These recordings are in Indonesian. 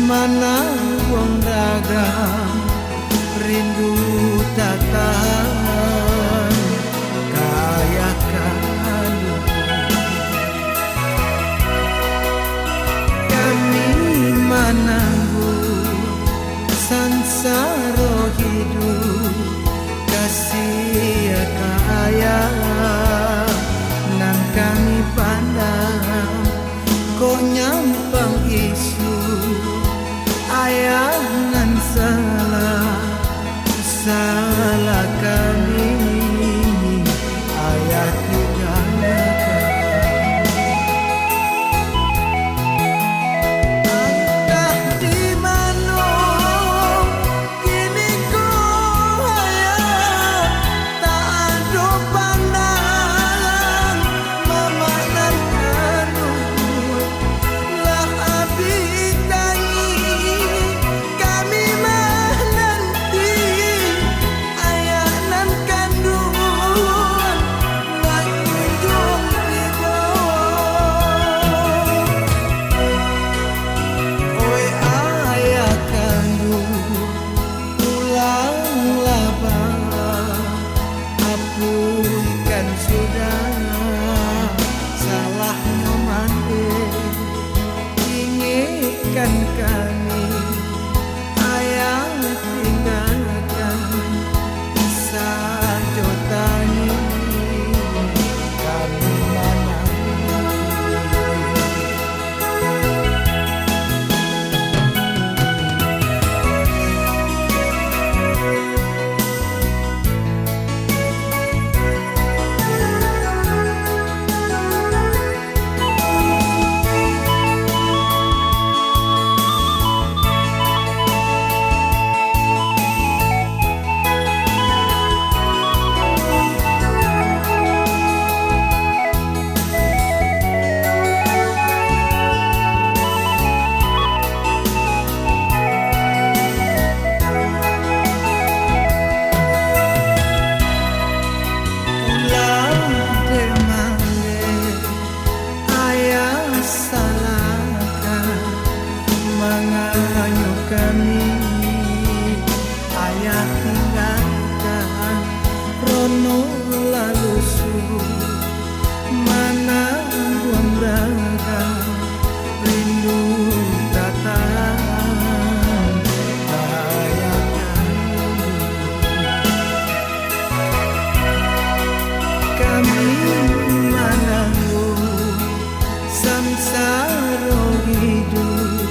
Mana wong dagang rindu tak tahan kaya kalu. Kami menanggu sansaro hidup kasih kaya nan kami pandang kok nyampang isu ayah nan salah kami ayah tinggalkan. Entah di mana kini ku ayah tak ada pandangan mama nan kanu lah abitangi kami menanti ayah nan kandungan nak kunjung hidup. Oi ayah kandung pulanglah bang, apuikan sudah salahnya mandi inginkan kami ayah tinggalkan sajotani kami mana. Menganyuh kami ayah tinggalkan rono lalu su mana buang raga rindu tak tahan ayah kami menanggu samsara hidup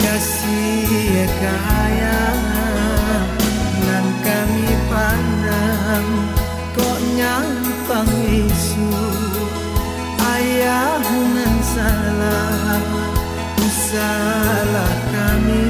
kasih kaya nan kami pandang kok nyampang isu ayah nan salah kami